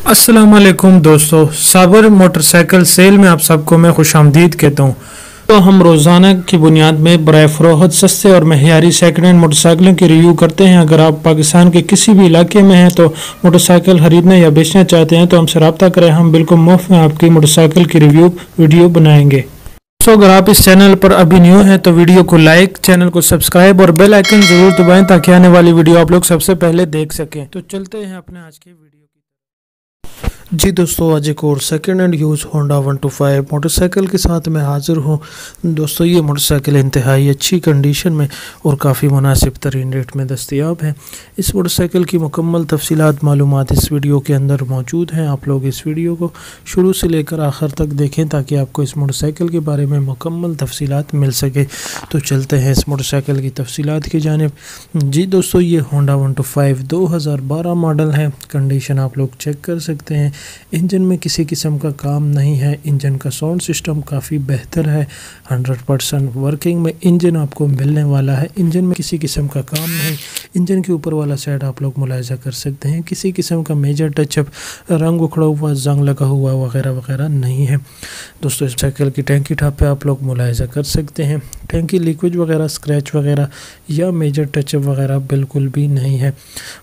अस्सलाम वालेकुम दोस्तों, साबर मोटरसाइकिल सेल में आप सबको मैं खुश आमदीद कहता हूँ। तो हम रोज़ाना की बुनियाद में बराए फ़रोख्त सस्ते और महयारी सेकंड हैंड मोटरसाइकिलों की रिव्यू करते हैं। अगर आप पाकिस्तान के किसी भी इलाके में हैं तो मोटरसाइकिल ख़रीदना या बेचना चाहते हैं तो हमसे रब्ता करें। हम बिल्कुल मुफ्त में आपकी मोटरसाइकिल की रिव्यू वीडियो बनाएंगे। दोस्तों, अगर आप इस चैनल पर अभी न्यू हैं तो वीडियो को लाइक, चैनल को सब्सक्राइब और बेल आइकन ज़रूर दबाएं ताकि आने वाली वीडियो आप लोग सबसे पहले देख सकें। तो चलते हैं अपने आज के वीडियो की। जी दोस्तों, आज एक और second hand use Honda 125 motorcycle के साथ मैं हाज़िर हूँ। दोस्तों, ये मोटरसाइकिल इंतहाई अच्छी कंडीशन में और काफ़ी मुनासिब तरीन रेट में दस्तयाब है। इस मोटरसाइकिल की मुकम्मल तफसीलात मालूमात इस वीडियो के अंदर मौजूद हैं। आप लोग इस वीडियो को शुरू से लेकर आखिर तक देखें ताकि आपको इस मोटरसाइकिल के बारे में मुकम्मल तफसीलात मिल सके। तो चलते हैं इस मोटरसाइकिल की तफसीलात की जानिब। जी दोस्तों, ये होंडा 125 2012 मॉडल है। कंडीशन आप लोग चेक कर सकते हैं। इंजन में किसी किस्म का काम नहीं है। इंजन का साउंड सिस्टम काफ़ी बेहतर है। 100% वर्किंग में इंजन आपको मिलने वाला है। इंजन में किसी किस्म का काम नहीं। इंजन के ऊपर वाला साइड आप लोग मुलाहिजा कर सकते हैं, किसी किस्म का मेजर टचअप, रंग उखड़ा हुआ, जंग लगा हुआ वगैरह वगैरह नहीं है। दोस्तों, इस साइकिल की टैंकी टाप पे आप लोग मुलाहिजा कर सकते हैं। टैंकी लीकेज वगैरह, स्क्रैच वगैरह या मेजर टचअप वगैरह बिल्कुल भी नहीं है।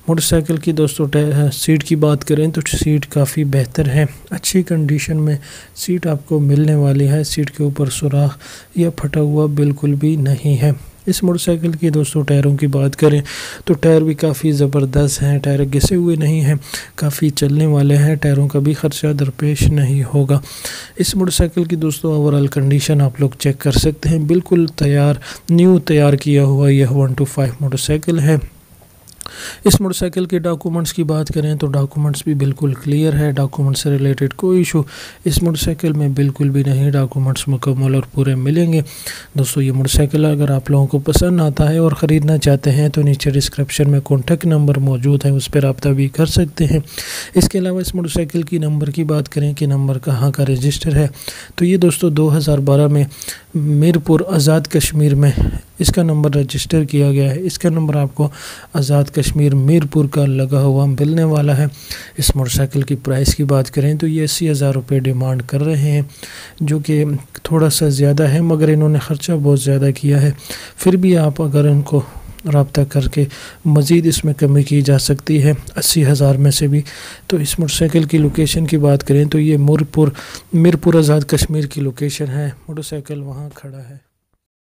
मोटरसाइकिल की दोस्तों सीट की बात करें तो सीट काफ़ी बेहतर है। अच्छी कंडीशन में सीट आपको मिलने वाली है। सीट के ऊपर सुराख या फटा हुआ बिल्कुल भी नहीं है। इस मोटरसाइकिल की दोस्तों टायरों की बात करें तो टायर भी काफ़ी ज़बरदस्त हैं। टायर घिसे हुए नहीं हैं, काफ़ी चलने वाले हैं। टायरों का भी ख़र्चा दरपेश नहीं होगा। इस मोटरसाइकिल की दोस्तों ओवरऑल कंडीशन आप लोग चेक कर सकते हैं। बिल्कुल तैयार, न्यू तैयार किया हुआ यह 125 मोटरसाइकिल है। इस मोटरसाइकिल के डॉक्यूमेंट्स की बात करें तो डॉक्यूमेंट्स भी बिल्कुल क्लियर है। डॉक्यूमेंट से रिलेटेड कोई इशू इस मोटरसाइकिल में बिल्कुल भी नहीं। डॉक्यूमेंट्स मुकम्मल और पूरे मिलेंगे। दोस्तों, ये मोटरसाइकिल अगर आप लोगों को पसंद आता है और ख़रीदना चाहते हैं तो नीचे डिस्क्रिप्शन में कॉन्टैक्ट नंबर मौजूद है, उस पर रब्ता भी कर सकते हैं। इसके अलावा इस मोटरसाइकिल की नंबर की बात करें कि नंबर कहाँ का रजिस्टर है तो ये दोस्तों 2012 में मीरपुर आज़ाद कश्मीर में इसका नंबर रजिस्टर किया गया है। इसका नंबर आपको आज़ाद कश्मीर मीरपुर का लगा हुआ मिलने वाला है। इस मोटरसाइकिल की प्राइस की बात करें तो ये 80,000 रुपये डिमांड कर रहे हैं, जो कि थोड़ा सा ज़्यादा है, मगर इन्होंने ख़र्चा बहुत ज़्यादा किया है। फिर भी आप अगर इनको रब्ता करके मज़ीद इसमें कमी की जा सकती है 80,000 में से भी। तो इस मोटरसाइकिल की लोकेशन की बात करें तो ये मीरपुर आज़ाद कश्मीर की लोकेशन है। मोटरसाइकिल वहाँ खड़ा है।